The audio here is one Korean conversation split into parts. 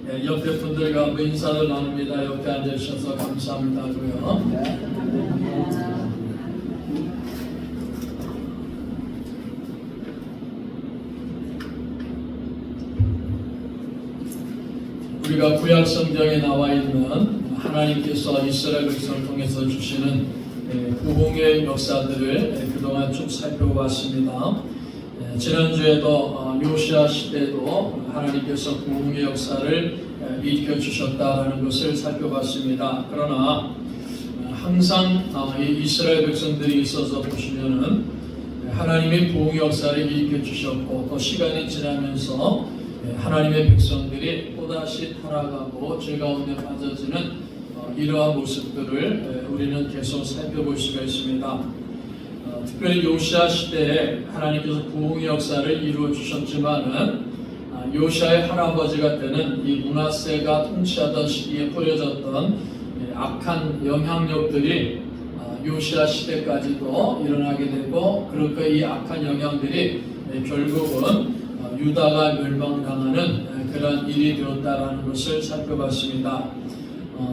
옆에 분들과 인사를 나눕니다. 옆에 앉으셔서 감사합니다고요. 우리가 구약 성경에 나와 있는 하나님께서 이스라엘 백성을 통해서 주시는 부흥의 역사들을 그동안 쭉 살펴봤습니다. 지난주에도 요시아 시대에도 하나님께서 부흥의 역사를 일으켜 주셨다라는 것을 살펴봤습니다. 그러나 항상 이 이스라엘 백성들이 있어서 보시면은 하나님의 부흥의 역사를 일으켜 주셨고 또 시간이 지나면서 하나님의 백성들이 또다시 타락하고 죄 가운데 빠져지는 이러한 모습들을 우리는 계속 살펴볼 수가 있습니다. 특별히 요시아 시대에 하나님께서 부흥의 역사를 이루어 주셨지만은 요시아의 할아버지가 되는 이 므낫세가 통치하던 시기에 뿌려졌던 악한 영향력들이 요시아 시대까지도 일어나게 되고 그렇게 이 악한 영향들이 결국은 유다가 멸망당하는 그런 일이 되었다라는 것을 살펴봤습니다.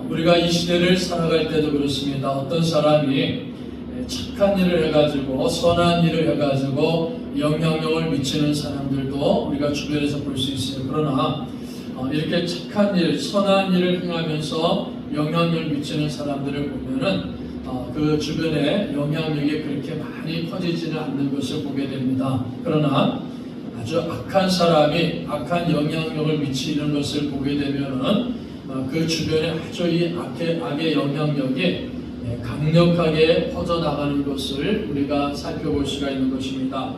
우리가 이 시대를 살아갈 때도 그렇습니다. 어떤 사람이 착한 일을 해가지고 선한 일을 해가지고 영향력을 미치는 사람들도 우리가 주변에서 볼 수 있어요. 그러나 이렇게 착한 일, 선한 일을 행하면서 영향력을 미치는 사람들을 보면은 그 주변에 영향력이 그렇게 많이 퍼지지는 않는 것을 보게 됩니다. 그러나 아주 악한 사람이 악한 영향력을 미치는 것을 보게 되면은 그 주변에 아주 이 악의 영향력이 강력하게 퍼져나가는 것을 우리가 살펴볼 수가 있는 것입니다.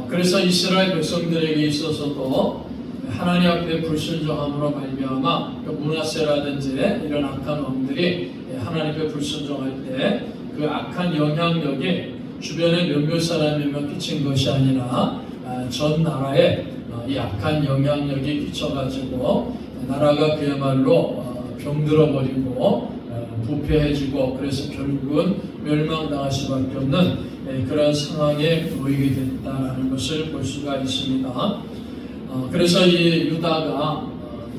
그래서 이스라엘 백성들에게 있어서도 하나님 앞에 불순종함으로 말미암아 므낫세라든지 이런 악한 왕들이 하나님 앞에 불순종할 때 그 악한 영향력이 주변에 몇몇 사람에만 끼친 것이 아니라 전 나라에 이 악한 영향력이 끼쳐가지고 나라가 그야말로 병들어버리고 부패해지고 그래서 결국은 멸망당할 수밖에 없는 그런 상황에 놓이게 됐다라는 것을 볼 수가 있습니다. 그래서 이 유다가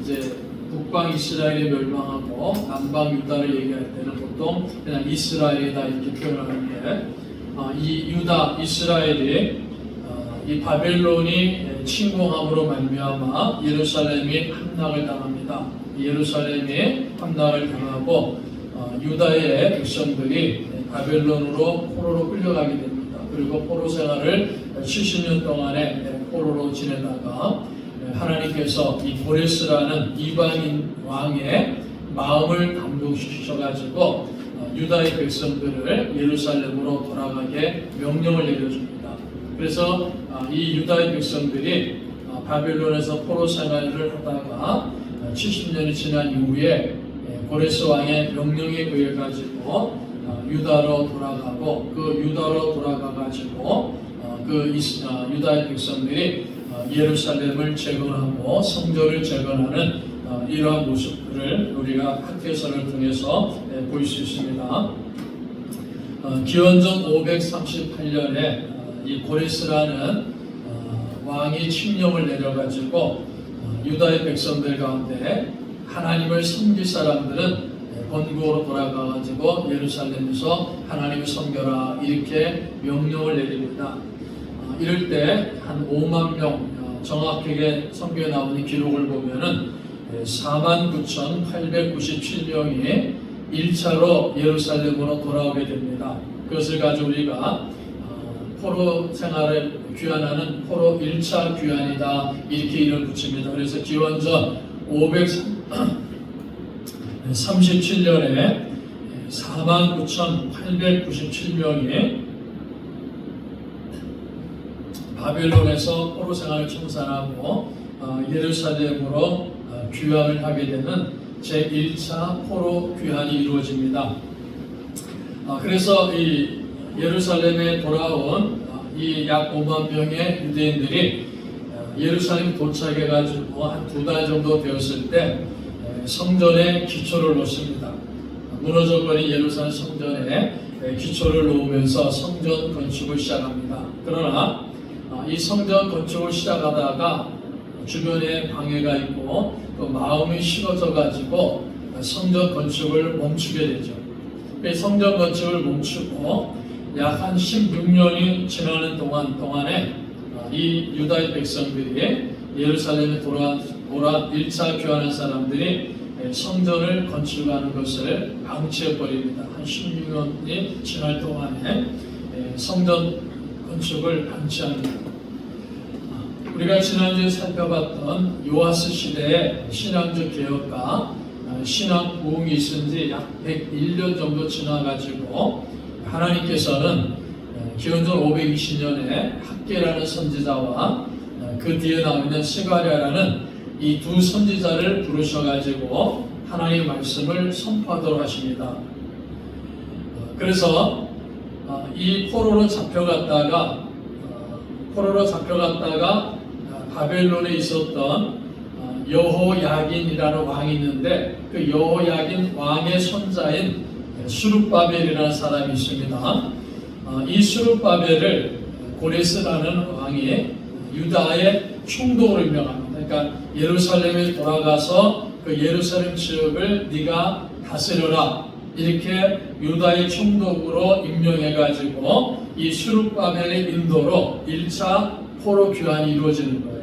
이제 북방 이스라엘이 멸망하고 남방 유다를 얘기할 때는 보통 그냥 이스라엘이다 이렇게 표현하는데 이 유다 이스라엘이 이 바벨론이 침공함으로 말미암아 예루살렘이 함락을 당합니다. 예루살렘이 함락을 당하고 유다의 백성들이 바벨론으로 포로로 끌려가게 됩니다. 그리고 포로 생활을 70년 동안에 포로로 지내다가 하나님께서 이 고레스라는 이방인 왕의 마음을 감동시키셔가지고 유다의 백성들을 예루살렘으로 돌아가게 명령을 내려줍니다. 그래서 이 유다의 백성들이 바벨론에서 포로 생활을 하다가 70년이 지난 이후에 고레스 왕의 명령에 의해 가지고 유다로 돌아가고 그 유다로 돌아가 가지고 유다의 백성들이 예루살렘을 재건하고 성전을 재건하는 이러한 모습들을 우리가 학개서를 통해서 볼 수 있습니다. 기원전 538년에 이 고레스라는 왕이 칙령을 내려가지고 유다의 백성들 가운데 하나님을 섬길 사람들은 본국으로 돌아가가지고 예루살렘에서 하나님을 섬겨라 이렇게 명령을 내립니다. 이럴 때 한 5만 명 정확하게 성경에 나오는 기록을 보면은 49,897명이 1차로 예루살렘으로 돌아오게 됩니다. 그것을 가지고 우리가 포로 생활을 귀환하는 포로 1차 귀환이다 이렇게 이름을 붙입니다. 그래서 기원전 537년에 49,897명이 바벨론에서 포로 생활을 청산하고 예루살렘으로 귀환을 하게 되는 제1차 포로 귀환이 이루어집니다. 그래서 이 예루살렘에 돌아온 이 약 5만 명의 유대인들이 예루살렘 도착해가지고 한 2달 정도 되었을 때 성전에 기초를 놓습니다. 무너져버린 예루살렘 성전에 기초를 놓으면서 성전 건축을 시작합니다. 그러나 이 성전 건축을 시작하다가 주변에 방해가 있고 또 마음이 식어져 가지고 성전 건축을 멈추게 되죠. 성전 건축을 멈추고 약 한 16년이 지나는 동안에 이 유다의 백성들이 예루살렘에 돌아온 1차 교환한 사람들이 성전을 건축하는 것을 방치해 버립니다. 한 16년이 지날 동안에 성전 건축을 방치합니다. 우리가 지난주에 살펴봤던 요아스 시대의 신앙적 개혁과 신앙 부흥이 있은 지 약 101년 정도 지나가지고 하나님께서는 기원전 520년에 학개라는 선지자와 그 뒤에 나오는 스가랴라는 이 두 선지자를 부르셔가지고 하나님의 말씀을 선포하도록 하십니다. 그래서 이 포로로 잡혀갔다가 바벨론에 있었던 여호야긴이라는 왕이 있는데 그 여호야긴 왕의 손자인 수룹바벨이라는 사람이 있습니다. 이 수룹바벨을 고레스라는 왕이 유다의 총독으로 임명합니다. 그러니까 예루살렘에 돌아가서 그 예루살렘 지역을 네가 다스려라 이렇게 유다의 총독으로 임명해가지고 이 수룹바벨의 인도로 1차 포로 귀환이 이루어지는 거예요.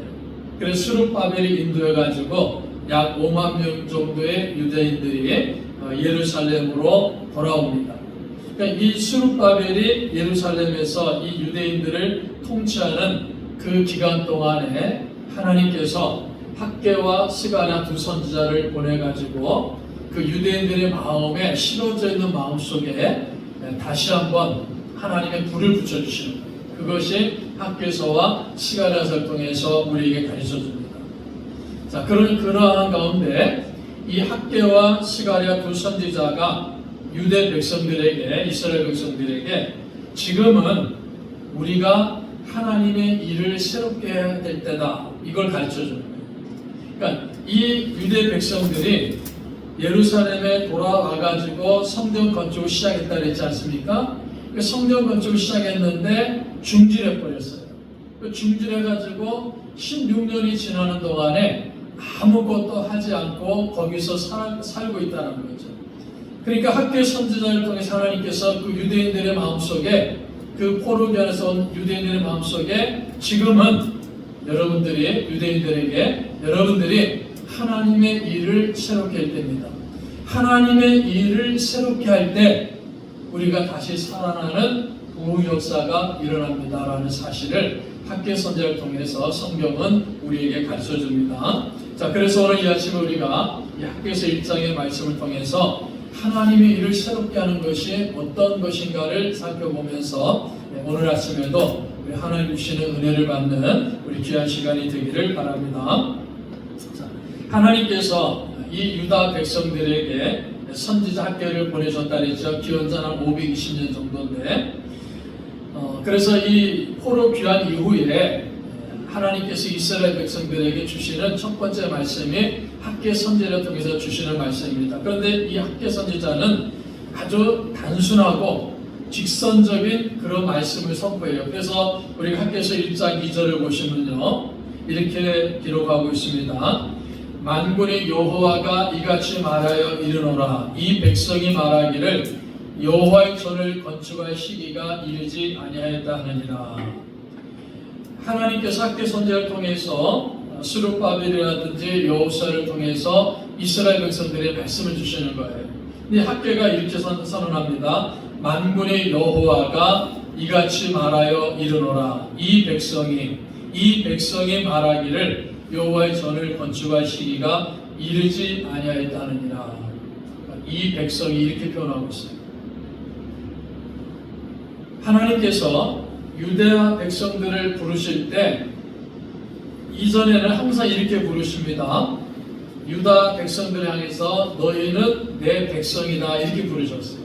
그래서 수룹바벨이 인도해가지고 약 5만 명 정도의 유대인들이 예루살렘으로 돌아옵니다. 그러니까 이 수룹바벨이 예루살렘에서 이 유대인들을 통치하는 그 기간 동안에 하나님께서 학개와 스가랴 두 선지자를 보내가지고 그 유대인들의 마음에 실어져 있는 마음 속에 다시 한번 하나님의 불을 붙여주시는 거예요. 그것이 학개서와 스가랴서를 통해서 우리에게 가르쳐줍니다. 자, 그러한 가운데 이 학개와 스가랴 두 선지자가 유대 백성들에게, 이스라엘 백성들에게 지금은 우리가 하나님의 일을 새롭게 해야 될 때다, 이걸 가르쳐주는 거예요. 그러니까 이 유대 백성들이 예루살렘에 돌아와가지고 성전 건축을 시작했다 그랬지 않습니까? 그 성전 건축을 시작했는데 중지해버렸어요. 중지해가지고 16년이 지나는 동안에 아무것도 하지 않고 거기서 살고 있다는 거죠. 그러니까 학개 선지자를 통해서 하나님께서 그 유대인들의 마음속에, 그 포로기안에서 온 유대인들의 마음속에 지금은 여러분들이, 유대인들에게 여러분들이 하나님의 일을 새롭게 할 때입니다. 하나님의 일을 새롭게 할 때 우리가 다시 살아나는 부흥 역사가 일어납니다라는 사실을 학개 선지자를 통해서 성경은 우리에게 가르쳐 줍니다. 자, 그래서 오늘 이 아침에 우리가 이 학개서 1장의 말씀을 통해서 하나님의 일을 새롭게 하는 것이 어떤 것인가를 살펴보면서 오늘 아침에도 우리 하나님 주시는 은혜를 받는 우리 귀한 시간이 되기를 바랍니다. 자, 하나님께서 이 유다 백성들에게 선지자 학개를 보내셨다 그랬죠. 기원전 한 520년 정도인데, 그래서 이 포로 귀환 이후에 하나님께서 이스라엘 백성들에게 주시는 첫 번째 말씀이 학개 선지자를 통해서 주시는 말씀입니다. 그런데 이 학개 선지자는 아주 단순하고 직선적인 그런 말씀을 선포해요. 그래서 우리가 학개서 1장 2절을 보시면요, 이렇게 기록하고 있습니다. 만군의 여호와가 이같이 말하여 이르노라. 이 백성이 말하기를 여호와의 전을 건축할 시기가 이르지 아니하였다 하느니라. 하나님께서 학개 선지자를 통해서 스룹바벨이라든지 여호수아를 통해서 이스라엘 백성들의 말씀을 주시는 거예요. 근데 학개가 이렇게 선언합니다. 만군의 여호와가 이같이 말하여 이르노라. 이 백성이 말하기를 여호와의 전을 건축할 시기가 이르지 아니하였다 하느니라. 이 백성이 이렇게 표현하고 있어요. 하나님께서 유대와 백성들을 부르실 때 이전에는 항상 이렇게 부르십니다. 유다 백성들을 향해서 너희는 내 백성이다 이렇게 부르셨어요.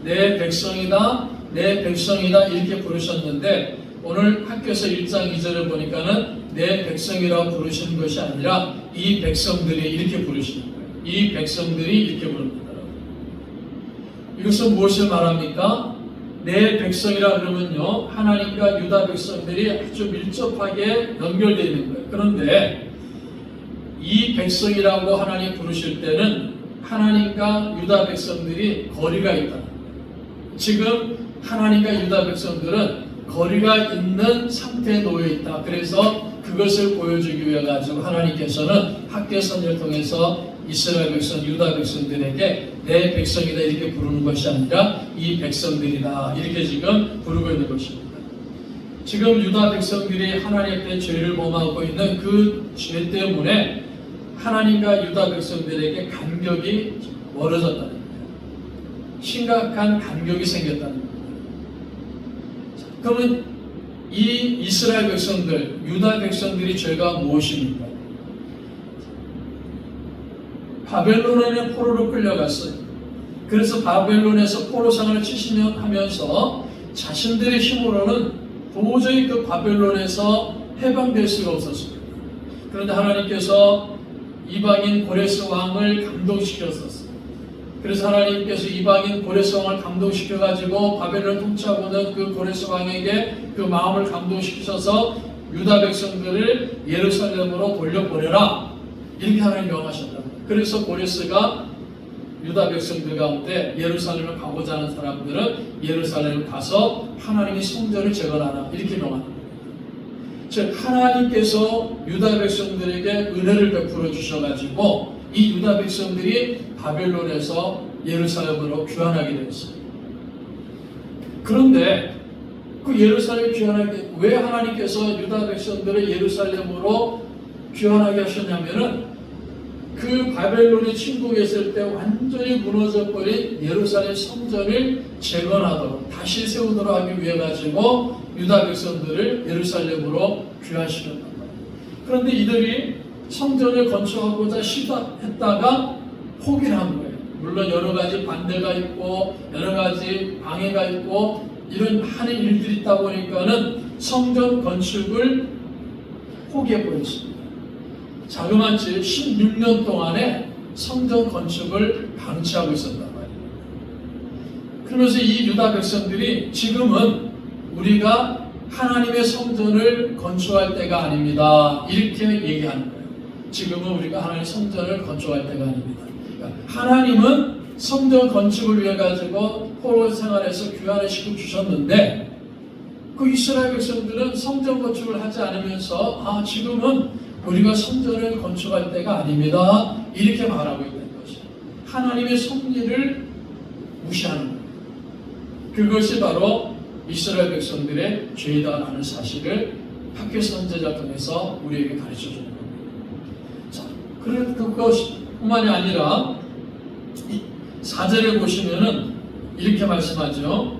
내 백성이다, 내 백성이다 이렇게 부르셨는데 오늘 학개서 1장 2절을 보니까는 내 백성이라고 부르시는 것이 아니라 이 백성들이 이렇게 부르시는 거예요. 이 백성들이 이렇게 부릅니다. 이것은 무엇을 말합니까? 내 백성이라 그러면요, 하나님과 유다 백성들이 아주 밀접하게 연결되어 있는 거예요. 그런데 이 백성이라고 하나님 부르실 때는 하나님과 유다 백성들이 거리가 있다. 지금 하나님과 유다 백성들은 거리가 있는 상태에 놓여 있다. 그래서 그것을 보여주기 위해 가지고 하나님께서는 학개 선지를 통해서 이스라엘 백성, 유다 백성들에게 내 백성이다 이렇게 부르는 것이 아니라 이 백성들이다 이렇게 지금 부르고 있는 것입니다. 지금 유다 백성들이 하나님 앞에 죄를 범하고 있는 그 죄 때문에 하나님과 유다 백성들에게 간격이 멀어졌다는 거예요. 심각한 간격이 생겼다는 거예요. 그러면 이 이스라엘 백성들, 유다 백성들이 죄가 무엇입니까? 바벨론에 포로로 끌려갔어요. 그래서 바벨론에서 포로상을 70년 하면서 자신들의 힘으로는 도저히 그 바벨론에서 해방될 수가 없었습니다. 그런데 하나님께서 이방인 고레스 왕을 감동시켰었어요. 그래서 하나님께서 이방인 고레스 왕을 감동시켜가지고 바벨론 통치하고는 그 고레스 왕에게 그 마음을 감동시키셔서 유다 백성들을 예루살렘으로 돌려보내라 이렇게 하나님 명하셨다. 그래서 고레스가 유다 백성들 가운데 예루살렘을 가고자 하는 사람들은 예루살렘을 가서 하나님의 성전을 재건하라 이렇게 명합니다. 즉 하나님께서 유다 백성들에게 은혜를 베풀어 주셔가지고 이 유다 백성들이 바벨론에서 예루살렘으로 귀환하게 되었어요. 그런데 그 예루살렘 귀환하게 왜 하나님께서 유다 백성들을 예루살렘으로 귀환하게 하셨냐면은 그 바벨론이 침공했을 때 완전히 무너져버린 예루살렘 성전을 재건하도록 다시 세우도록 하기 위해 가지고 유다 백성들을 예루살렘으로 귀환시켰단 말이에요. 그런데 이들이 성전을 건축하고자 시도했다가 포기를 한 거예요. 물론 여러 가지 반대가 있고 여러 가지 방해가 있고 이런 많은 일들이 있다 보니까는 성전 건축을 포기해버렸습니다. 자그마치 16년 동안에 성전 건축을 방치하고 있었단 말이에요. 그러면서 이 유다 백성들이 지금은 우리가 하나님의 성전을 건축할 때가 아닙니다. 이렇게 얘기하는 거예요. 지금은 우리가 하나님의 성전을 건축할 때가 아닙니다. 그러니까 하나님은 성전 건축을 위해 가지고 포로 생활에서 귀환을 시켜 주셨는데 그 이스라엘 백성들은 성전 건축을 하지 않으면서 지금은 우리가 성전을 건축할 때가 아닙니다. 이렇게 말하고 있는 것이죠. 하나님의 섭리를 무시하는 거예요. 그것이 바로 이스라엘 백성들의 죄다라는 사실을 학개 선지자를 통해서 우리에게 가르쳐 주는 겁니다. 자, 그것뿐만이 아니라 4절에 보시면은 이렇게 말씀하죠.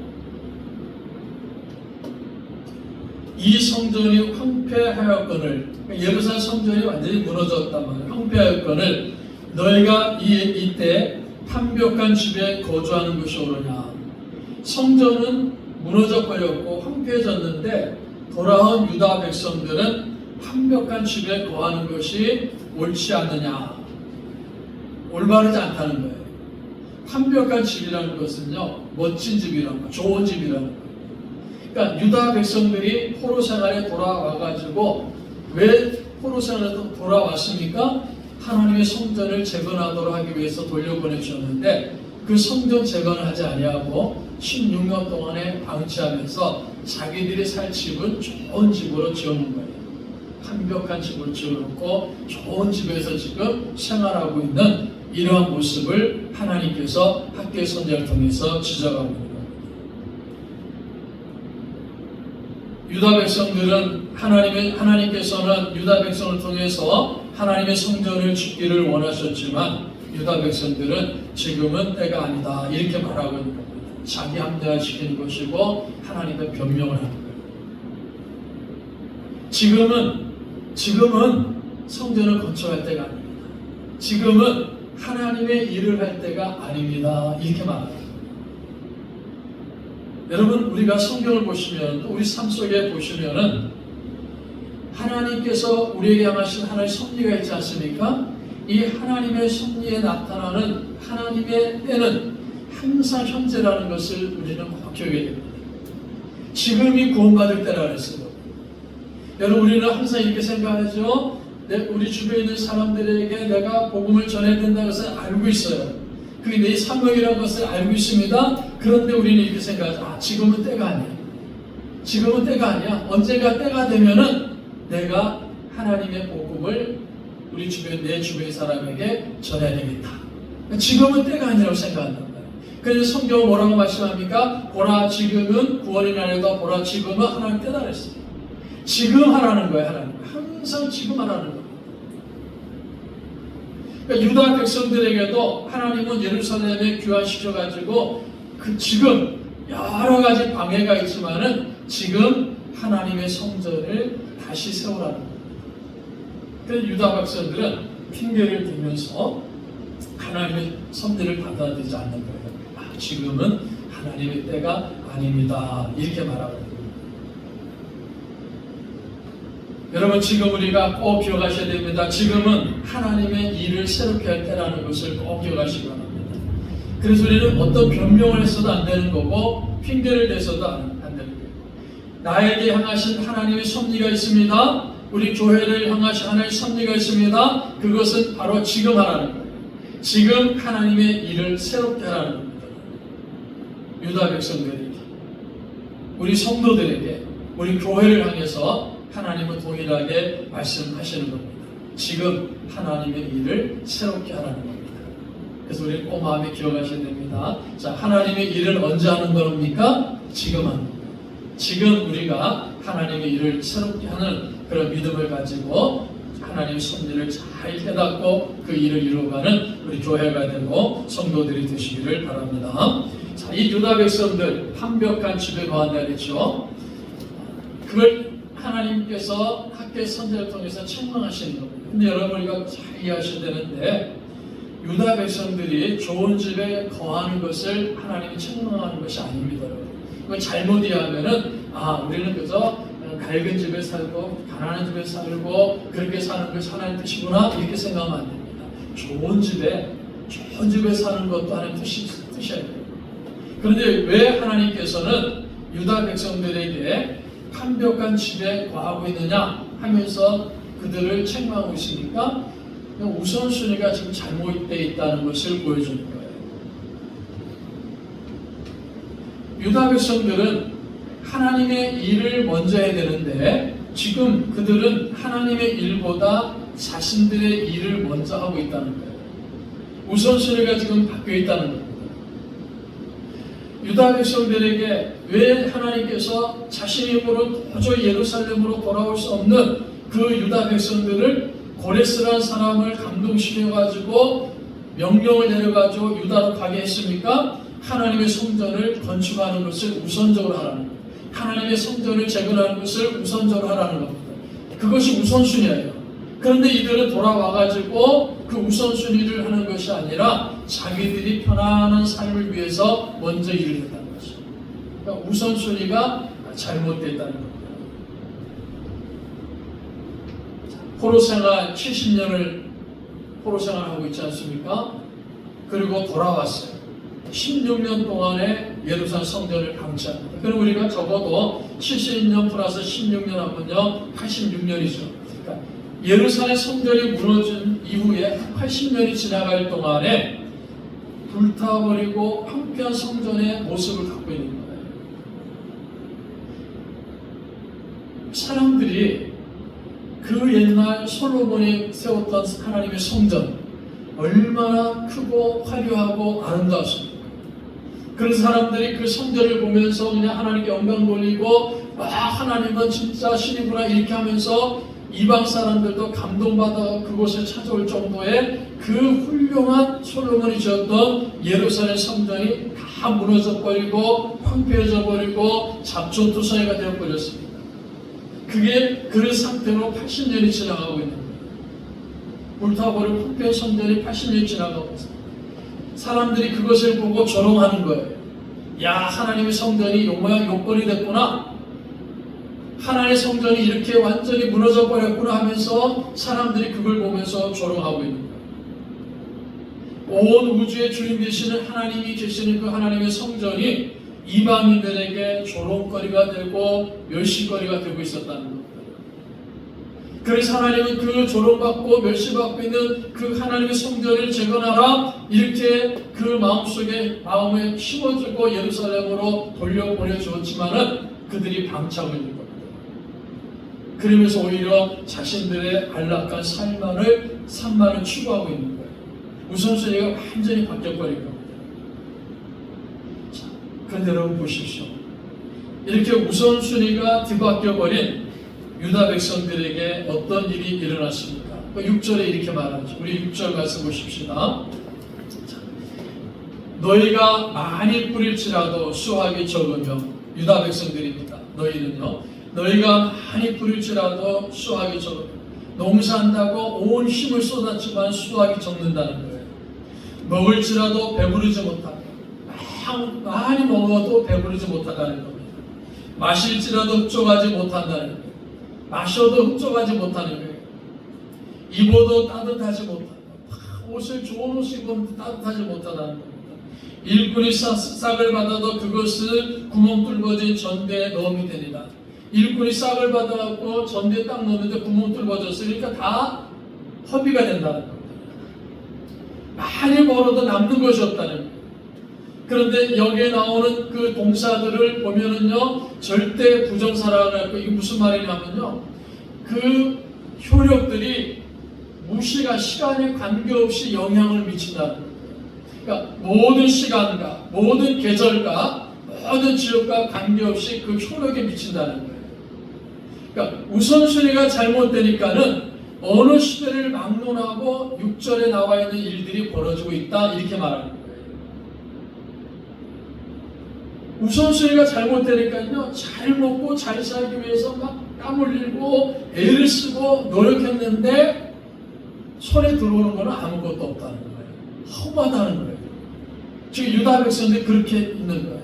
이 성전이 황폐하였거늘 예루살렘 성전이 완전히 무너졌단 말이에요. 황폐하였거늘 너희가 이때 판벽한 집에 거주하는 것이 옳으냐. 성전은 무너져 버렸고 황폐해졌는데 돌아온 유다 백성들은 판벽한 집에 거하는 것이 옳지 않느냐. 올바르지 않다는 거예요. 판벽한 집이라는 것은요, 멋진 집이라는 거, 좋은 집이라는 거예요. 그러니까 유다 백성들이 포로 생활에 돌아와가지고 왜 포로 생활에 돌아왔습니까? 하나님의 성전을 재건하도록 하기 위해서 돌려보내 주셨는데 그 성전 재건을 하지 아니하고 16년 동안에 방치하면서 자기들이 살 집은 좋은 집으로 지어놓은 거예요. 완벽한 집을 지어놓고 좋은 집에서 지금 생활하고 있는 이러한 모습을 하나님께서 학개 선지자를 통해서 지적하고 있는 겁니다. 유다 백성들은 하나님께서는 유다 백성을 통해서 하나님의 성전을 짓기를 원하셨지만 유다 백성들은 지금은 때가 아니다 이렇게 말하고 있는 겁니다. 자기 합리화시키는 것이고 하나님의 변명을 하는 거예요. 지금은 성전을 건축할 때가 아닙니다. 지금은 하나님의 일을 할 때가 아닙니다. 이렇게 말합니다. 여러분 우리가 성경을 보시면 또 우리 삶 속에 보시면은 하나님께서 우리에게 향하신 하나님의 섭리가 있지 않습니까? 이 하나님의 섭리에 나타나는 하나님의 때는 항상 현재라는 것을 우리는 꼭 기억해야 됩니다. 지금이 구원받을 때라 그랬어요. 여러분 우리는 항상 이렇게 생각하죠. 우리 주변에 있는 사람들에게 내가 복음을 전해야 된다는 것을 알고 있어요. 그게 내 사명이라는 것을 알고 있습니다. 그런데 우리는 이렇게 생각하죠. 지금은 때가 아니야. 지금은 때가 아니야. 언젠가 때가 되면은 내가 하나님의 복음을 우리 주변, 내 주변 사람에게 전해야 되겠다. 지금은 때가 아니라고 생각한단 말이에요. 그래서 성경은 뭐라고 말씀합니까? 보라 지금은 구원이 나려다 보라 지금은 하나님 때다 그랬어요. 지금 하라는 거예요. 하나님 항상 지금 하라는 거예요. 그러니까 유다 백성들에게도 하나님은 예루살렘에 귀환시켜가지고 지금 여러 가지 방해가 있지만은 지금 하나님의 성전을 다시 세우라는 거예요. 그래서 유다 백성들은 핑계를 대면서 하나님의 섭리를 받아들이지 않는 거예요. 지금은 하나님의 때가 아닙니다. 이렇게 말하거든요. 여러분 지금 우리가 꼭 기억하셔야 됩니다. 지금은 하나님의 일을 새롭게 할 때라는 것을 꼭 기억하시기 바랍니다. 그래서 우리는 어떤 변명을 해서도 안 되는 거고 핑계를 대서도 안 되는 거예요. 나에게 향하신 하나님의 섭리가 있습니다. 우리 교회를 향하신 하나님의 섭리가 있습니다. 그것은 바로 지금 하라는 거예요. 지금 하나님의 일을 새롭게 하라는 겁니다. 유다 백성들에게, 우리 성도들에게, 우리 교회를 향해서 하나님은 동일하게 말씀하시는 겁니다. 지금 하나님의 일을 새롭게 하라는 겁니다. 그래서 우리 꼭 마음에 기억하셔야 됩니다. 자, 하나님의 일을 언제 하는 겁니까? 지금 하는 겁니다. 지금 우리가 하나님의 일을 새롭게 하는 그런 믿음을 가지고 하나님의 섭리를 잘 깨닫고 그 일을 이루어가는 우리 교회가 되고 성도들이 되시기를 바랍니다. 자, 이 유다 백성들 완벽한 집에 거한다 그랬죠. 그걸 하나님께서 학계 선제를 통해서 책망하시는 겁니다. 근데 여러분 우리가 잘 이해하셔야 되는데 유다 백성들이 좋은 집에 거하는 것을 하나님이 책망하는 것이 아닙니다. 이걸 잘못 이해하면은 우리는 그저 밝은 집에 살고 가난한 집에 살고 그렇게 사는 것이 하나님 뜻이구나 이렇게 생각하면 안 됩니다. 좋은 집에 사는 것도 하나님 뜻이어야 돼요. 그런데 왜 하나님께서는 유다 백성들에게 완벽한 집에 거하고 있느냐 하면서 그들을 책망하고 있으니까 우선순위가 지금 잘못되어 있다는 것을 보여주는 거예요. 유다 백성들은 하나님의 일을 먼저 해야 되는데 지금 그들은 하나님의 일보다 자신들의 일을 먼저 하고 있다는 거예요. 우선순위가 지금 바뀌어 있다는 겁니다. 유다 백성들에게 왜 하나님께서 자신의 힘으로 도저히 예루살렘으로 돌아올 수 없는 그 유다 백성들을 고레스라는 사람을 감동시켜가지고 명령을 내려가지고 유다로 가게 했습니까? 하나님의 성전을 건축하는 것을 우선적으로 하라는 거예요. 하나님의 성전을 재건하는 것을 우선적으로 하라는 겁니다. 그것이 우선순위예요. 그런데 이들은 돌아와가지고 그 우선순위를 하는 것이 아니라 자기들이 편안한 삶을 위해서 먼저 일을 했다는 것이죠. 그러니까 우선순위가 잘못됐다는 겁니다. 포로생활 70년을 포로생활하고 있지 않습니까? 그리고 돌아왔어요. 16년 동안에 예루살렘 성전을 방치합니다. 그럼 우리가 적어도 70년 플러스 16년 하면요 86년이죠. 그러니까 예루살렘 성전이 무너진 이후에 80년이 지나갈 동안에 불타버리고 황폐한 성전의 모습을 갖고 있는 거예요. 사람들이 그 옛날 솔로몬이 세웠던 하나님의 성전 얼마나 크고 화려하고 아름다웠습니까? 그런 사람들이 그 성전을 보면서 그냥 하나님께 영광 돌리고 하나님은 진짜 신이구나 이렇게 하면서 이방 사람들도 감동받아 그곳에 찾아올 정도의 그 훌륭한 솔로몬이 지었던 예루살렘 성전이 다 무너져 버리고 황폐해져 버리고 잡초투성이가 되어 버렸습니다. 그게 그 상태로 80년이 지나가고 있는 거예요. 불타버린 황폐한 성전이 80년이 지나가고 있습니다. 사람들이 그것을 보고 조롱하는 거예요. 야, 하나님의 성전이 요모양 요꼴이 됐구나. 하나님의 성전이 이렇게 완전히 무너져 버렸구나 하면서 사람들이 그걸 보면서 조롱하고 있는 거예요. 온 우주의 주인 되시는 하나님이 계시는 그 하나님의 성전이 이방인들에게 조롱거리가 되고 멸시거리가 되고 있었다는 겁니다. 그래서 하나님은 그 조롱받고 멸시받고 있는 그 하나님의 성전을 재건하라 이렇게 그 마음에 심어주고 예루살렘으로 돌려보내 주었지만은 그들이 방치하고 있는 겁니다. 그러면서 오히려 자신들의 안락한 삶만을 추구하고 있는 거예요. 우선순위가 완전히 바뀌어버린 겁니다. 자, 그런데 여러분 보십시오. 이렇게 우선순위가 뒤바뀌어버린 유다 백성들에게 어떤 일이 일어났습니까? 6절에 이렇게 말하죠. 우리 6절 말씀 보십시다. 너희가 많이 뿌릴지라도 수확이 적으며, 유다 백성들입니다. 너희는요, 너희가 많이 뿌릴지라도 수확이 적으며, 농사한다고 온 힘을 쏟았지만 수확이 적는다는 거예요. 먹을지라도 배부르지 못하며, 많이 먹어도 배부르지 못한다는 겁니다. 마실지라도 흡족하지 못한다는 거예요. 마셔도 흡족하지 못하는 거예요. 입어도 따뜻하지 못한다. 옷을 좋은 옷을 입어도 따뜻하지 못하다는 겁니다. 일꾼이 싹을 받아도 그것을 구멍 뚫어진 전대에 넣으면 되니라. 일꾼이 싹을 받아갖고 전대에 딱 넣는데 구멍 뚫어졌으니까 다 허비가 된다는 겁니다. 많이 벌어도 남는 것이 없다는 거예요. 그런데 여기에 나오는 그 동사들을 보면은요, 절대 부정사라고 할거 이게 무슨 말이냐면요, 그 효력들이 무시가 시간에 관계없이 영향을 미친다는 거예요. 그러니까 모든 시간과 모든 계절과 모든 지역과 관계없이 그 효력에 미친다는 거예요. 그러니까 우선순위가 잘못되니까는 어느 시대를 막론하고 6절에 나와 있는 일들이 벌어지고 있다 이렇게 말하는 거예요. 우선순위가 잘못되니까요, 잘 먹고 잘 살기 위해서 막 땀 흘리고 애를 쓰고 노력했는데 손에 들어오는 거는 아무것도 없다는 거예요. 허무하다는 거예요. 지금 유다 백성들이 그렇게 있는 거예요.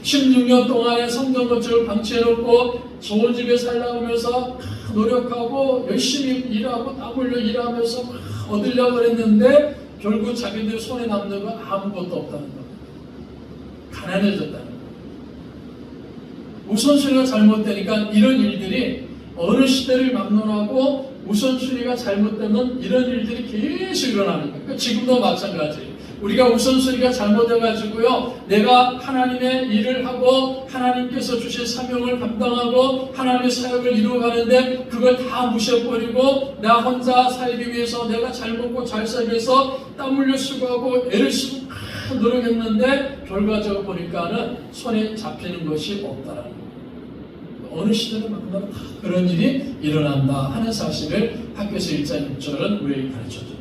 16년 동안에 성전 건축을 방치해놓고 좋은 집에 살려고 하면서 노력하고 열심히 일하고 땀 흘려 일하면서 얻으려고 그랬는데 결국 자기들 손에 남는 건 아무것도 없다는 거예요. 가난해졌다는 거예요. 우선순위가 잘못되니까 이런 일들이 어느 시대를 막론하고 우선순위가 잘못되면 이런 일들이 계속 일어나는 거예요. 그러니까 지금도 마찬가지예요. 우리가 우선순위가 잘못해가지고요, 내가 하나님의 일을 하고 하나님께서 주신 사명을 감당하고 하나님의 사역을 이루어가는데 그걸 다 무시해버리고 나 혼자 살기 위해서 내가 잘 먹고 잘 살기 위해서 땀 흘려 수고하고 애를 쓰고 노력했는데 결과적으로 보니까는 손에 잡히는 것이 없다라는 거예요. 어느 시대를 만나면 다 그런 일이 일어난다 하는 사실을 학교에서 1장 6절은 우리에게 가르쳐줍니다.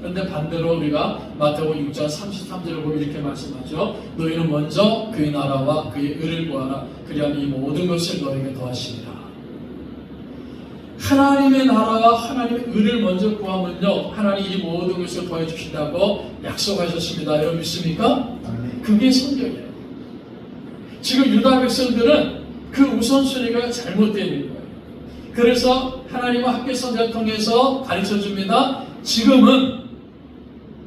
그런데 반대로 우리가 마태복음 6장 33절을 보면 이렇게 말씀하죠. 너희는 먼저 그의 나라와 그의 의를 구하라. 그리하면 이 모든 것을 너희에게 더하시리라. 하나님의 나라와 하나님의 의를 먼저 구하면요, 하나님이 이 모든 것을 더해 주신다고 약속하셨습니다. 여러분 믿습니까? 그게 성경이에요. 지금 유다 백성들은 그 우선순위가 잘못되어 있는 거예요. 그래서 하나님은 학교 선자를 통해서 가르쳐줍니다. 지금은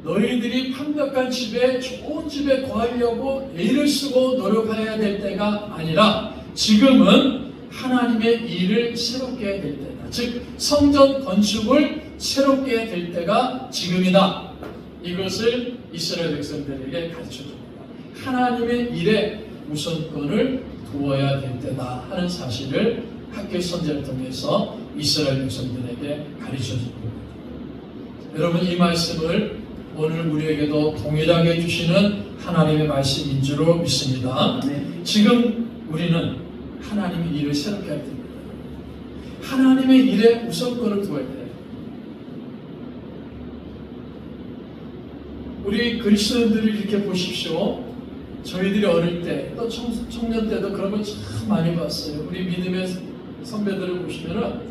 너희들이 완벽한 집에, 좋은 집에 거하려고 애를 쓰고 노력해야 될 때가 아니라 지금은 하나님의 일을 새롭게 해야 될 때다. 즉 성전 건축을 새롭게 해야 될 때가 지금이다. 이것을 이스라엘 백성들에게 가르쳐줍니다. 하나님의 일에 우선권을 두어야 될 때다 하는 사실을 학교 선제를 통해서 이스라엘 백성들에게 가르쳐줍니다. 여러분, 이 말씀을 오늘 우리에게도 동일하게 해주시는 하나님의 말씀인 줄로 믿습니다. 지금 우리는 하나님의 일을 새롭게 할 때입니다. 하나님의 일에 우선권을 두어야 돼요. 우리 그리스도인들을 이렇게 보십시오. 저희들이 어릴 때, 또 청년 때도 그런 걸 참 많이 봤어요. 우리 믿음의 선배들을 보시면은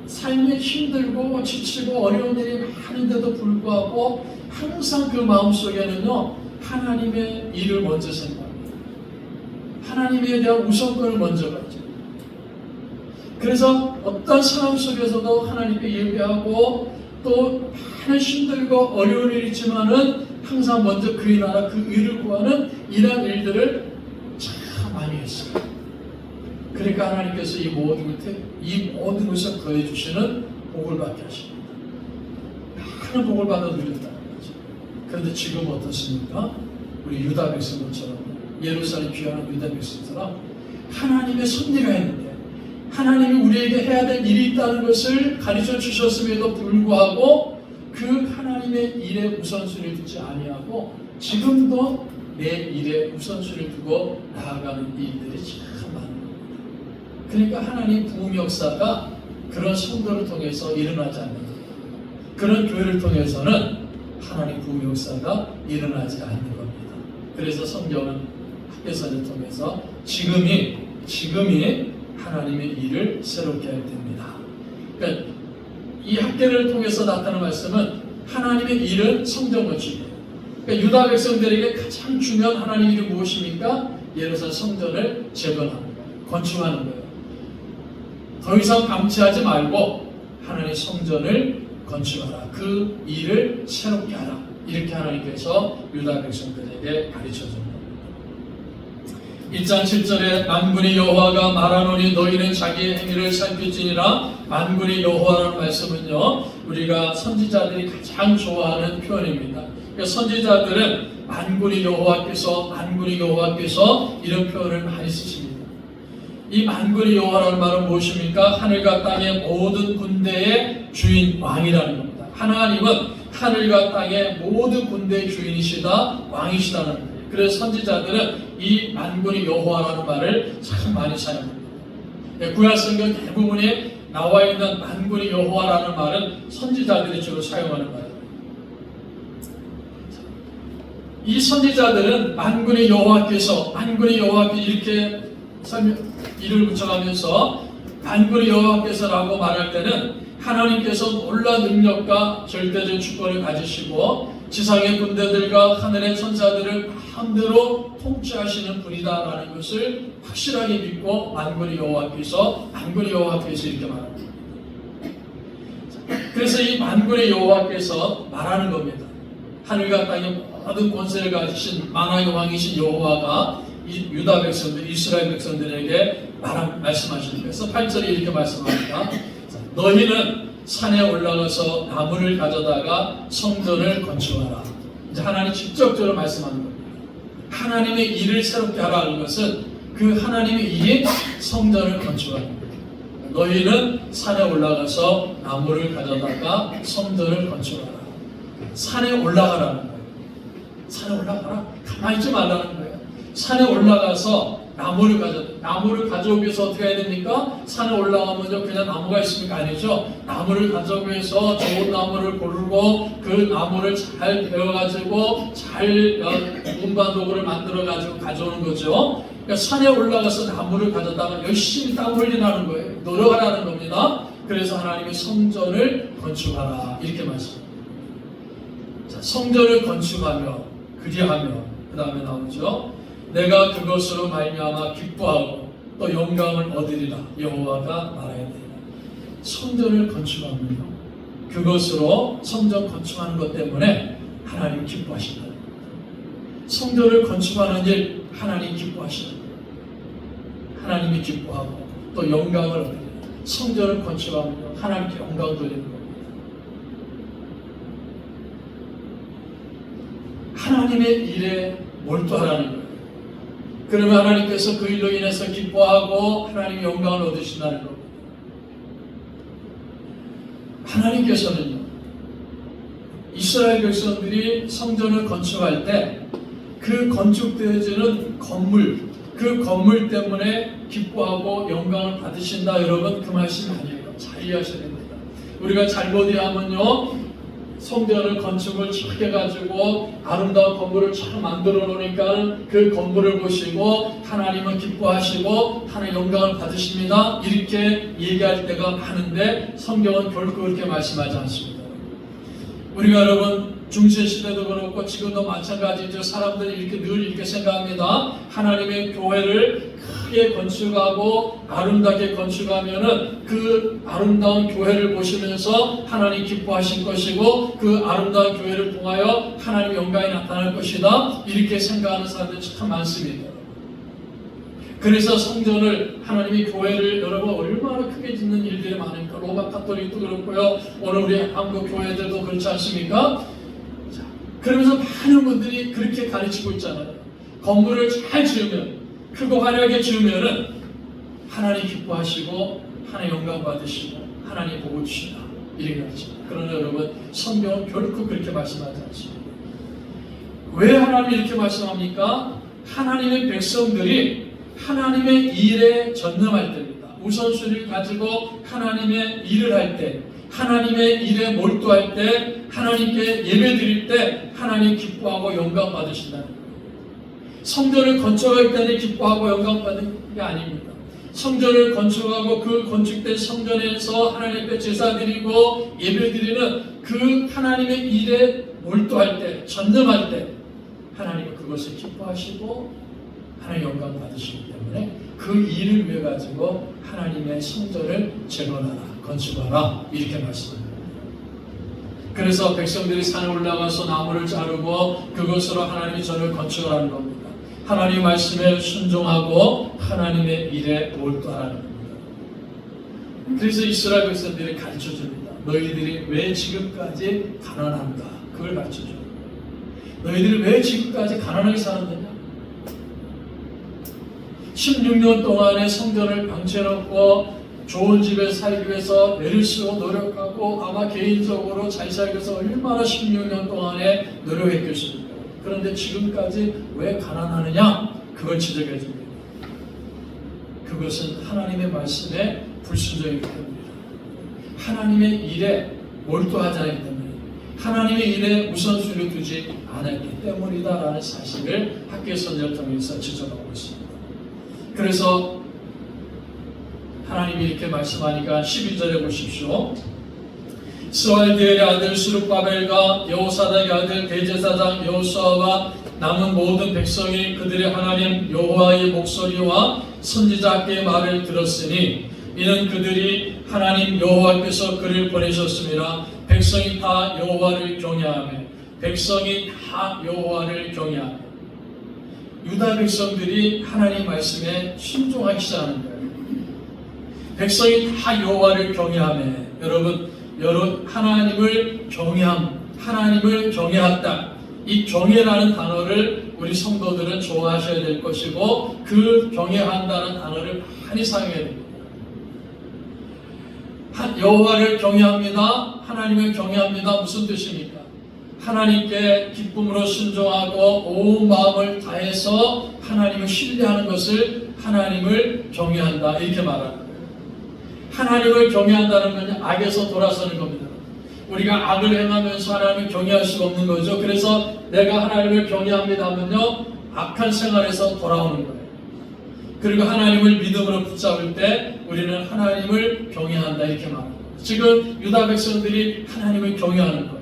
삶이 힘들고 지치고 어려운 일이 많은데도 불구하고 항상 그 마음속에는요, 하나님의 일을 먼저 생각합니다. 하나님에 대한 우선권을 먼저 가죠. 그래서 어떤 상황 속에서도 하나님께 예배하고 또 많은 힘들고 어려운 일이 있지만은 항상 먼저 그의 나라, 그 의를 구하는 이런 일들을 참 많이 했어요. 그러니까 하나님께서 이 모든 것을 더해 주시는 복을 받게 하십니다. 많은 복을 받아 누렸다는 거죠. 그런데 지금 어떻습니까? 우리 유다 백성들처럼, 예루살렘 귀환한 유다 백성처럼 하나님의 섭리가 있는데, 하나님이 우리에게 해야 될 일이 있다는 것을 가르쳐 주셨음에도 불구하고 그 하나님의 일에 우선순위를 두지 아니하고 지금도 내 일에 우선순위를 두고 나아가는 일들이 참 많은 겁니다. 그러니까 하나님 부흥 역사가 그런 성도를 통해서 일어나지 않는 겁니다. 그런 교회를 통해서는 하나님 부흥 역사가 일어나지 않는 겁니다. 그래서 성경은 학개선을 통해서 지금이 하나님의 일을 새롭게 할 때입니다. 그러니까 이 학개를 통해서 나타나는 말씀은 하나님의 일은 성전 건축이에요. 그러니까 유다 백성들에게 가장 중요한 하나님의 일이 무엇입니까? 예루살렘 성전을 재건하는 거예요. 건축하는 거예요. 더 이상 방치하지 말고 하나님의 성전을 건축하라. 그 일을 새롭게 하라. 이렇게 하나님께서 유다 백성들에게 가르쳐 줍니다. 1장 7절에 만군의 여호와가 말하노니 너희는 자기의 행위를 살필지니라. 만군의 여호와라는 말씀은요, 우리가 선지자들이 가장 좋아하는 표현입니다. 그러니까 선지자들은 만군의 여호와께서 이런 표현을 많이 쓰십니다. 이 만군의 여호와라는 말은 무엇입니까? 하늘과 땅의 모든 군대의 주인, 왕이라는 겁니다. 하나님은 하늘과 땅의 모든 군대의 주인이시다, 왕이시다는 거예요. 그래서 선지자들은 이 만군의 여호와라는 말을 참 많이 사용합니다. 구약성경 대부분에 나와 있는 만군의 여호와라는 말은 선지자들이 주로 사용하는 말이에요. 이 선지자들은 만군의 여호와께서 이렇게 이를 붙여가면서 만군의 여호와께서라고 말할 때는 하나님께서 놀라운 능력과 절대적인 주권을 가지시고 지상의 군대들과 하늘의 천사들을 마음대로 통치하시는 분이다라는 것을 확실하게 믿고 만군의 여호와께서 이렇게 말합니다. 그래서 이 만군의 여호와께서 말하는 겁니다. 하늘과 땅의 모든 권세를 가지신 만왕의 왕이신 여호와가 이 유다 백성들, 이스라엘 백성들에게 말씀하시는 거예요. 8절에 이렇게 말씀합니다. 너희는 산에 올라가서 나무를 가져다가 성전을 건축하라. 이제 하나님 직접적으로 말씀하는 겁니다. 하나님의 일을 새롭게 하라는 것은 그 하나님의 일이 성전을 건축하는 겁니다. 너희는 산에 올라가서 나무를 가져다가 성전을 건축하라. 산에 올라가라는 거예요. 산에 올라가라? 가만히 있지 말라는 거예요. 산에 올라가서 나무를 가져오기 위해서 어떻게 해야 됩니까? 산에 올라가면요, 그냥 나무가 있습니까? 아니죠. 나무를 가져오기 위해서 좋은 나무를 고르고 그 나무를 잘 베어가지고 잘 운반도구를 만들어가지고 가져오는 거죠. 그러니까 산에 올라가서 나무를 가져다가 열심히 땀 흘리라는 거예요. 노력하라는 겁니다. 그래서 하나님이 성전을 건축하라. 이렇게 말씀합니다. 자, 성전을 건축하며 그리하며 그 다음에 나오죠. 내가 그것으로 말미암아 기뻐하고 또 영광을 얻으리라. 여호와가 말하야 되리라. 성전을 건축하면요, 그것으로 성전 건축하는 것 때문에 하나님 기뻐하신다. 성전을 건축하는 일 하나님 기뻐하신다. 하나님이 기뻐하고 또 영광을 얻으리라. 성전을 건축하면요, 하나님께 영광 돌리는 겁니다. 하나님의 일에 몰두하라는 거예요. 그러면 하나님께서 그 일로 인해서 기뻐하고 하나님의 영광을 얻으신다는 겁니다. 하나님께서는요, 이스라엘 백성들이 성전을 건축할 때 그 건축되어지는 건물, 그 건물 때문에 기뻐하고 영광을 받으신다. 여러분, 그 말씀이 아니에요. 잘 이해하셔야 됩니다. 우리가 잘못 이해하면요, 성전을 건축을 잘 해가지고 아름다운 건물을 잘 만들어 놓으니까 그 건물을 보시고 하나님은 기뻐하시고 하나님 영광을 받으십니다. 이렇게 얘기할 때가 많은데 성경은 결코 그렇게 말씀하지 않습니다. 우리가 여러분 중세시대도 그렇고 지금도 마찬가지죠. 사람들이 늘 이렇게 생각합니다. 하나님의 교회를 크게 건축하고 아름답게 건축하면은 그 아름다운 교회를 보시면서 하나님 기뻐하실 것이고 그 아름다운 교회를 통하여 하나님의 영광이 나타날 것이다. 이렇게 생각하는 사람들이 참 많습니다. 그래서 성전을 하나님이 교회를 여러분 얼마나 크게 짓는 일들이 많으니까 로마 카톨릭도 그렇고요. 오늘 우리 한국 교회들도 그렇지 않습니까? 자, 그러면서 많은 분들이 그렇게 가르치고 있잖아요. 건물을 잘 지으면 크고 화려하게 지으면은 하나님 기뻐하시고 하나님 영광 받으시고 하나님 복을 주신다 이렇게 가르칩니다. 그러나 여러분 성경은 결코 그렇게 말씀하지 않습니다. 왜 하나님이 이렇게 말씀합니까? 하나님의 백성들이 하나님의 일에 전념할 때입니다. 우선순위를 가지고 하나님의 일을 할 때, 하나님의 일에 몰두할 때, 하나님께 예배드릴 때 하나님 기뻐하고 영광 받으신다는 거예요. 성전을 건축할 때는 기뻐하고 영광 받는 게 아닙니다. 성전을 건축하고 그 건축된 성전에서 하나님께 제사 드리고 예배 드리는 그 하나님의 일에 몰두할 때, 전념할 때 하나님은 그것을 기뻐하시고 하나님 영광 받으시기 때문에 그 일을 위해 가지고 하나님의 성전을 재건하라, 건축하라 이렇게 말씀합니다. 그래서 백성들이 산에 올라가서 나무를 자르고 그것으로 하나님의 전을 건축하라는 겁니다. 하나님의 말씀에 순종하고 하나님의 일에 몰두하라는 겁니다. 그래서 이스라엘 백성들이 가르쳐줍니다. 너희들이 왜 지금까지 가난한가? 그걸 가르쳐줍니다. 너희들이 왜 지금까지 가난하게 살았느냐? 16년 동안에 성전을 방치해놓고 좋은 집에 살기 위해서 애를 쓰고 노력하고 아마 개인적으로 잘 살기 위해서 얼마나 16년 동안에 노력했겠습니까? 그런데 지금까지 왜 가난하느냐? 그걸 지적해 줍니다. 그것은 하나님의 말씀에 불순종이기 때문이다. 하나님의 일에 몰두하지 않기 때문에 하나님의 일에 우선순위를 두지 않았기 때문이다라는 사실을 학계 선지자를 통해서 지적하고 있습니다. 그래서 하나님이 이렇게 말씀하니까 12절에 보십시오. 스왈디엘의 아들 스룹바벨과 여호사닥의 아들 대제사장 여호수아와 남은 모든 백성이 그들의 하나님 여호와의 목소리와 선지자의 말을 들었으니 이는 그들이 하나님 여호와께서 그를 보내셨습니다. 백성이 다 여호와를 경외하며 백성이 다 여호와를 경외하며 유다 백성들이 하나님 말씀에 순종하기 시작하는 거예요. 백성이 다 여호와를 경외하며 여러분 하나님을 하나님을 경외한다. 이 경외라는 단어를 우리 성도들은 좋아하셔야 될 것이고 그 경외한다는 단어를 많이 사용해야 됩니다. 여호와를 경외합니다. 하나님을 경외합니다. 무슨 뜻입니까? 하나님께 기쁨으로 순종하고 온 마음을 다해서 하나님을 신뢰하는 것을 하나님을 경외한다 이렇게 말하는 거예요. 하나님을 경외한다는 건 악에서 돌아서는 겁니다. 우리가 악을 행하면서 하나님을 경외할 수가 없는 거죠. 그래서 내가 하나님을 경외합니다 하면요 악한 생활에서 돌아오는 거예요. 그리고 하나님을 믿음으로 붙잡을 때 우리는 하나님을 경외한다 이렇게 말합니다. 지금 유다 백성들이 하나님을 경외하는 거예요.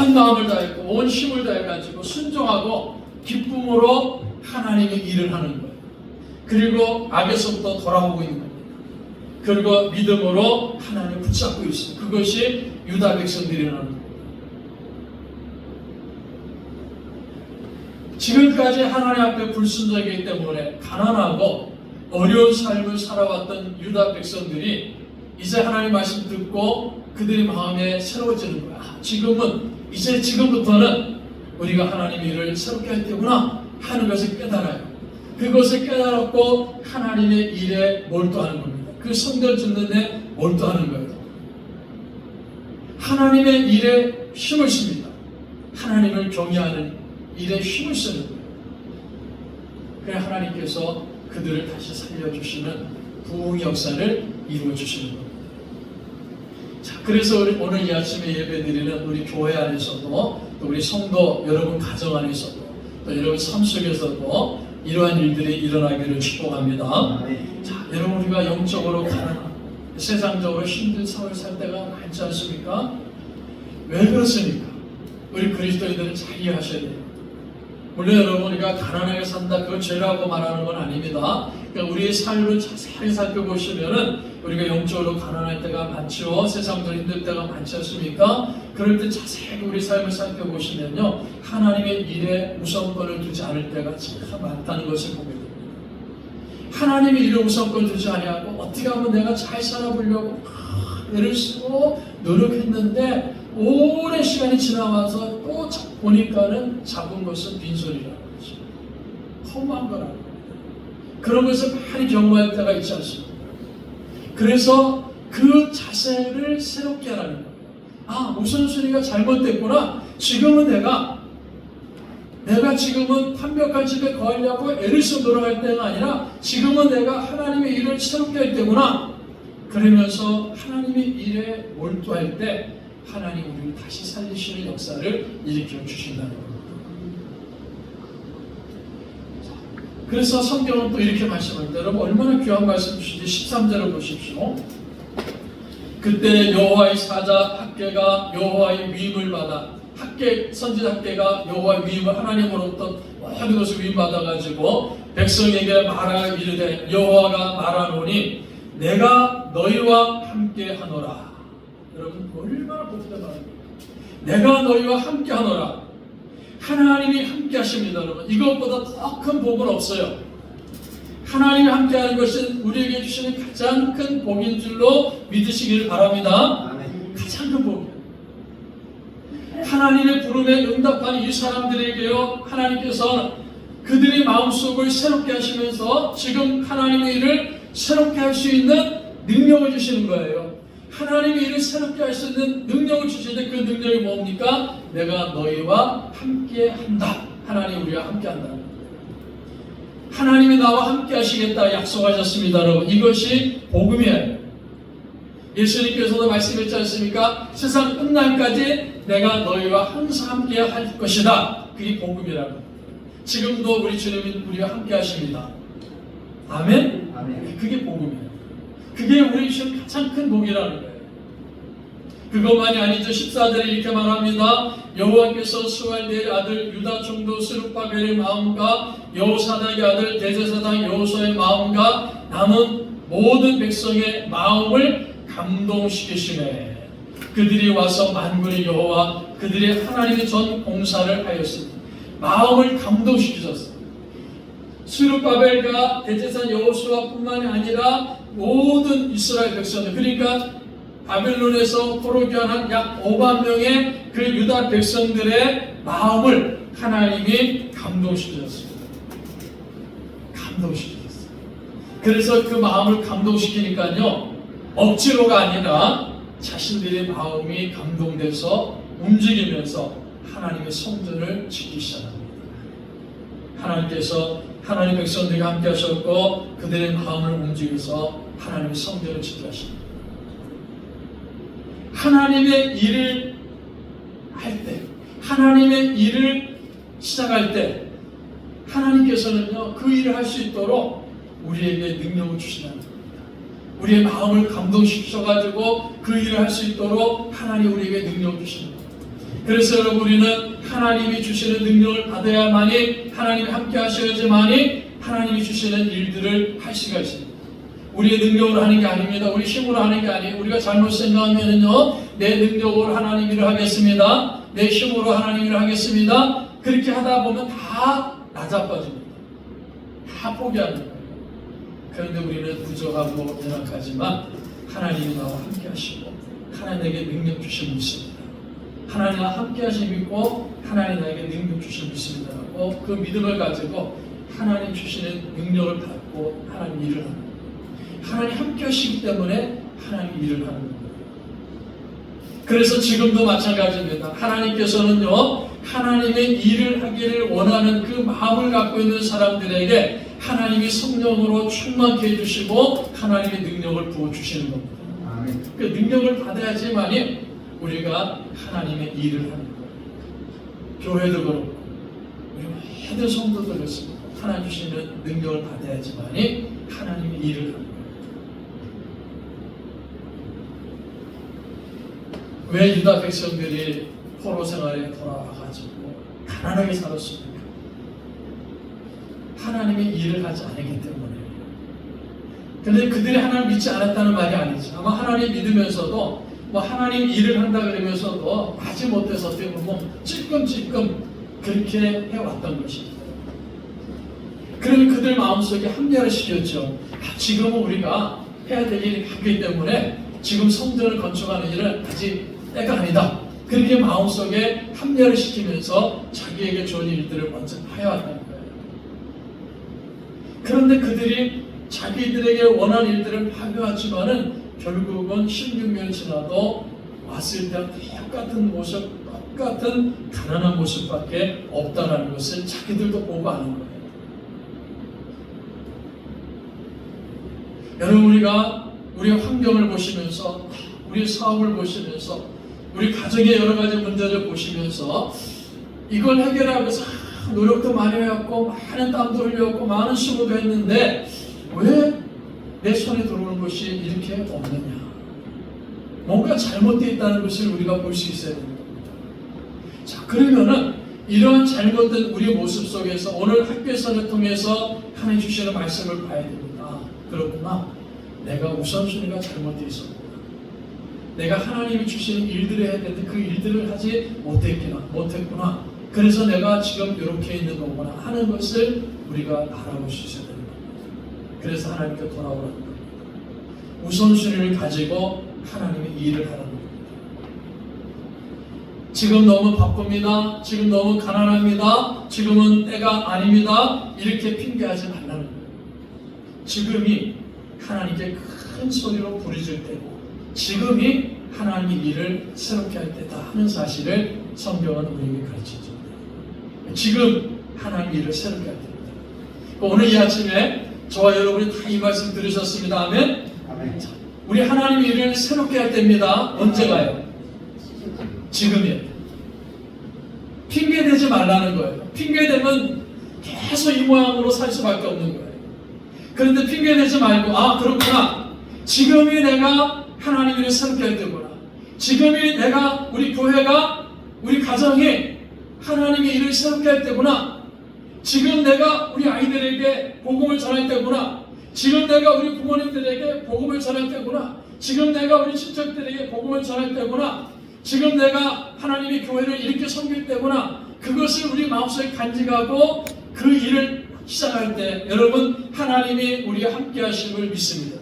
온 마음을 다했고 온 힘을 다해가지고 순종하고 기쁨으로 하나님의 일을 하는 거예요. 그리고 악에서부터 돌아오고 있는 겁니다. 그리고 믿음으로 하나님을 붙잡고 있어요. 그것이 유다 백성들이라는 겁니다. 지금까지 하나님 앞에 불순종이기 때문에 가난하고 어려운 삶을 살아왔던 유다 백성들이 이제 하나님 말씀 듣고 그들의 마음에 새로워지는 거야. 지금부터는 우리가 하나님의 일을 새롭게 할 때구나 하는 것을 깨달아요. 그것을 깨달았고 하나님의 일에 몰두하는 겁니다. 그 성전 짓는 데 몰두하는 거예요. 하나님의 일에 힘을 씁니다. 하나님을 경외하는 일에 힘을 쓰는 거예요. 그래서 하나님께서 그들을 다시 살려주시는 부흥의 역사를 이루어주시는 겁니다. 자, 그래서 오늘 이 아침에 예배드리는 우리 교회 안에서도 또 우리 성도 여러분 가정 안에서도 또 여러분 삶 속에서도 이러한 일들이 일어나기를 축복합니다. 자, 여러분 우리가 영적으로 가난하고 세상적으로 힘든 삶을 살 때가 많지 않습니까? 왜 그렇습니까? 우리 그리스도인들은 잘 이해하셔야 돼요. 물론 여러분 우리가 가난하게 산다 그건 죄라고 말하는 건 아닙니다. 그러니까 우리의 삶을 자세히 살펴보시면은 우리가 영적으로 가난할 때가 많죠. 세상도 힘들 때가 많지 않습니까? 그럴 때 자세히 우리 삶을 살펴보시면요 하나님의 일에 우선권을 두지 않을 때가 참 많다는 것을 보게 됩니다. 하나님의 일을 우선권 두지 아니하고 어떻게 하면 내가 잘 살아보려고 애를 쓰고 노력했는데 오랜 시간이 지나와서 또 보니까는 잡은 것은 빈손이라는 거죠. 허무한 거라고. 그런 것을 많이 경험할 때가 있지 않습니까? 그래서 그 자세를 새롭게 하라는 거예요. 아, 우선순위가 잘못됐구나. 지금은 내가 지금은 완벽한 집에 거하려고 애를 쓰고 돌아갈 때가 아니라 지금은 내가 하나님의 일을 새롭게 할 때구나. 그러면서 하나님의 일에 몰두할 때 하나님 우리를 다시 살리시는 역사를 일으켜 주신다는 겁니다. 그래서 성경은 또 이렇게 말씀합니다. 여러분 얼마나 귀한 말씀 주시지. 13절을 보십시오. 그때 여호와의 사자 학개가 여호와의 위임을 받아 선지자 학개가 여호와의 위임을 하나님으로부터 모든 것을 위임받아가지고 백성에게 말하여 이르되 여호와가 말하노니 내가 너희와 함께 하노라. 여러분 얼마나 복된 말입니까? 내가 너희와 함께 하노라. 하나님이 함께 하십니다. 여러분 이것보다 더 큰 복은 없어요. 하나님이 함께 하는 것은 우리에게 주시는 가장 큰 복인 줄로 믿으시기를 바랍니다. 가장 큰 복이에요. 하나님의 부름에 응답한 이 사람들에게요, 하나님께서 그들의 마음속을 새롭게 하시면서 지금 하나님의 일을 새롭게 할 수 있는 능력을 주시는 거예요. 하나님의 일을 새롭게 할 수 있는 능력을 주시는데 그 능력이 뭡니까? 내가 너희와 함께 한다. 하나님 우리와 함께 한다. 하나님이 나와 함께 하시겠다 약속하셨습니다. 여러분 이것이 복음이에요. 예수님께서도 말씀했지 않습니까? 세상 끝날까지 내가 너희와 항상 함께 할 것이다. 그게 복음이라고. 지금도 우리 주님이 우리와 함께 하십니다. 아멘? 아멘. 그게 복음이에요. 그게 우리 주신 가장 큰 복이라는 거예요. 그것만이 아니죠. 14절에 이렇게 말합니다. 여호와께서 스왈디의 아들 유다 총독 스룹바벨의 마음과 여호사닥의 아들 대제사장 여호수아의 마음과 남은 모든 백성의 마음을 감동시키시매 그들이 와서 만군의 여호와 그들의 하나님의 전 공사를 하였습니다. 마음을 감동시키셨어요. 스룹바벨과 대제사장 여호수아뿐만이 아니라 모든 이스라엘 백성들, 그러니까 바벨론에서 포로 귀환한 약 5만 명의 그 유다 백성들의 마음을 하나님이 감동시키셨습니다. 감동시키셨어요. 그래서 그 마음을 감동시키니까요, 억지로가 아니라 자신들의 마음이 감동돼서 움직이면서 하나님의 성전을 짓기 시작합니다. 하나님께서 하나님 백성들과 함께 하셨고 그들의 마음을 움직여서 하나님의 성전을 짓게 하십니다. 하나님의 일을 할 때, 하나님의 일을 시작할 때 하나님께서는요 그 일을 할 수 있도록 우리에게 능력을 주시는 겁니다. 우리의 마음을 감동시켜가지고 그 일을 할 수 있도록 하나님 우리에게 능력을 주시는 겁니다. 그래서 여러분 우리는 하나님이 주시는 능력을 받아야만이 하나님이 함께 하셔야지만이 하나님이 주시는 일들을 할 수가 있습니다. 우리의 능력으로 하는 게 아닙니다. 우리 힘으로 하는 게 아니에요. 우리가 잘못 생각하면은요, 내 능력으로 하나님 일을 하겠습니다. 내 힘으로 하나님 일을 하겠습니다. 그렇게 하다 보면 다 낮아빠집니다. 다 포기하는 거예요. 그런데 우리는 부족하고 연약하지만 하나님이 나와 함께 하시고 하나님에게 능력 주심을 믿습니다. 하나님과 함께 하심을 믿고 하나님 나에게 능력 주심을 믿습니다라고 그 믿음을 가지고 하나님 주시는 능력을 받고 하나님 일을 합니다. 하나님 함께 하시기 때문에 하나님 일을 하는 겁니다. 그래서 지금도 마찬가지입니다. 하나님께서는요 하나님의 일을 하기를 원하는 그 마음을 갖고 있는 사람들에게 하나님이 성령으로 충만케 해주시고 하나님의 능력을 부어주시는 겁니다. 그 능력을 받아야지만이 우리가 하나님의 일을 하는 거예요. 교회도 그렇고 우리 모든 성도도 그렇습니다. 하나님 주시는 능력을 받아야지만이 하나님의 일을 하는 거예요. 왜 유다 백성들이 포로 생활에 돌아와가지고 가난하게 살았습니까? 하나님의 일을 하지 않았기 때문에. 그런데 그들이 하나님을 믿지 않았다는 말이 아니지. 아마 하나님 믿으면서도 뭐 하나님 일을 한다 그러면서도 하지 못해서 어떻게 보면 찔끔찔끔 그렇게 해왔던 것입니다. 그러면 그들 마음속에 합리화를 시켰죠. 지금은 우리가 해야 될 일이 많기 때문에 지금 성전을 건축하는 일은 아직 때가 아니다. 그렇게 마음속에 합리화를 시키면서 자기에게 좋은 일들을 먼저 해왔다는 거예요. 그런데 그들이 자기들에게 원하는 일들을 파괴하지만은 결국은 16년 지나도 왔을 때 똑같은 모습, 똑같은 가난한 모습밖에 없다는 것을 자기들도 보고 아는 거예요. 여러분, 우리가 우리의 환경을 보시면서, 우리 사업을 보시면서, 우리 가정의 여러 가지 문제를 보시면서 이걸 해결하기 위해서 노력도 많이 해왔고 많은 땀도 흘렸고 많은 수고도 했는데 왜 내 손에 들어오는 것이 이렇게 없느냐? 뭔가 잘못되어 있다는 것을 우리가 볼 수 있어야 됩니다. 자, 그러면은 이러한 잘못된 우리의 모습 속에서 오늘 학교에서를 통해서 하나님 주시는 말씀을 봐야 됩니다. 그렇구나. 내가 우선순위가 잘못되어 있었구나. 내가 하나님이 주시는 일들을 해야 되는데 그 일들을 하지 못했구나. 그래서 내가 지금 이렇게 있는 거구나 하는 것을 우리가 알아볼 수 있어야 됩니다. 그래서 하나님께 돌아오라는 겁니다. 우선순위를 가지고 하나님의 일을 하라는 겁니다. 지금 너무 바쁩니다. 지금 너무 가난합니다. 지금은 때가 아닙니다. 이렇게 핑계하지 말라는 거예요. 지금이 하나님께 큰 소리로 부르짖을 때고 지금이 하나님의 일을 새롭게 할 때다 하는 사실을 성경은 우리에게 가르치죠. 지금 하나님의 일을 새롭게 할 때입니다. 오늘 이 아침에 저와 여러분이 다 이 말씀 들으셨습니다. 아멘? 아멘. 자, 우리 하나님의 일을 새롭게 할 때입니다. 언제가요? 지금이에요. 핑계대지 말라는 거예요. 핑계대면 계속 이 모양으로 살 수밖에 없는 거예요. 그런데 핑계대지 말고 그렇구나. 지금이 내가 하나님 일을 새롭게 할 때구나. 지금이 내가 우리 교회가 우리 가정이 하나님의 일을 새롭게 할 때구나. 지금 내가 우리 아이들에게 복음을 전할 때구나. 지금 내가 우리 부모님들에게 복음을 전할 때구나. 지금 내가 우리 친척들에게 복음을 전할 때구나. 지금 내가 하나님의 교회를 이렇게 섬길 때구나. 그것을 우리 마음속에 간직하고 그 일을 시작할 때 여러분 하나님이 우리와 함께 하심을 믿습니다.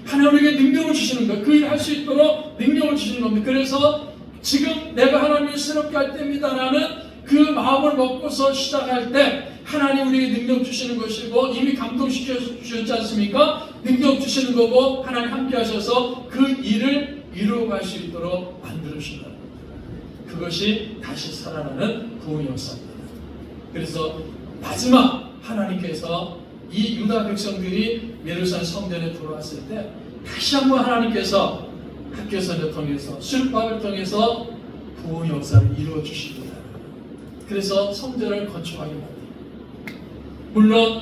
하나님에게 능력을 주시는 거예요. 그 일을 할 수 있도록 능력을 주시는 겁니다. 그래서 지금 내가 하나님을 새롭게 할 때입니다라는 그 마음을 먹고서 시작할 때 하나님 우리에게 능력 주시는 것이고 이미 감동시켜 주셨지 않습니까? 능력 주시는 거고 하나님 함께 하셔서 그 일을 이루어갈 수 있도록 만들어주신다. 그것이 다시 살아나는 부흥의 역사입니다. 그래서 마지막 하나님께서 이 유다 백성들이 예루살렘 성전에 들어왔을 때 다시 한번 하나님께서 학교선을 통해서 수르바벨을 통해서 부흥의 역사를 이루어 주십니다. 그래서 성전을 건축하게 만듭니다. 물론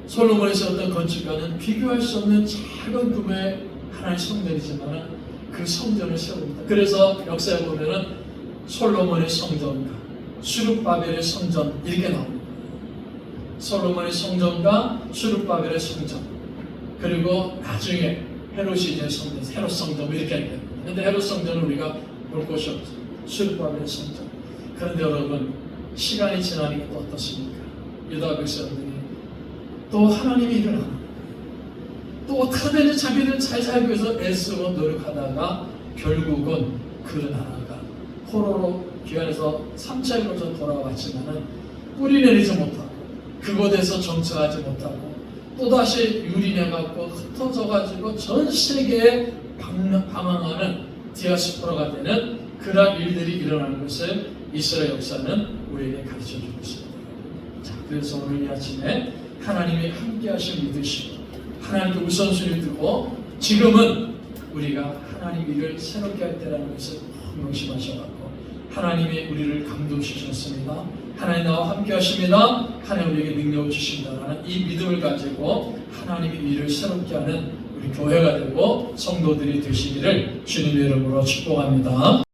솔로몬이 세웠던 건축가는 비교할 수 없는 작은 규모의 하나의 성전이지만 그 성전을 세웁니다. 그래서 역사에 보면은 솔로몬의 성전과 수르바벨의 성전 이렇게 나옵니다. 솔로몬의 성전과 수르바벨의 성전, 그리고 나중에 헤롯이 성전, 헤롯 성전 이렇게 합니다. 그런데 헤롯 성전은 우리가 볼 곳이 없죠. 수르바벨의 성전. 그런데 여러분 시간이 지나니까 또 어떻습니까? 유다 백성들이 또 하나님의 일을 합니다. 또 어떻게 하든지 자기들 잘 살기 위해서 애쓰고 노력하다가 결국은 그 나라가 포로로 귀환해서 3차에 걸쳐 돌아왔지만은 뿌리 내리지 못하고 그곳에서 정착하지 못하고 또다시 유린해갖고 흩어져가지고 전 세계에 방황하는 디아스포라가 되는 그러한 일들이 일어나는 것을 이스라엘 역사는 우리에게 가르쳐주고 있습니다. 자, 그래서 오늘 이 아침에 하나님이 함께 하신 믿으시고 하나님께 우선순위를 두고 지금은 우리가 하나님 일을 새롭게 할 때라는 것을 명심하셔갖고 하나님이 우리를 감동시켰습니다. 하나님 나와 함께 하십니다. 하나님 우리에게 능력을 주신다라는 이 믿음을 가지고 하나님의 일을 새롭게 하는 우리 교회가 되고 성도들이 되시기를 주님의 이름으로 축복합니다.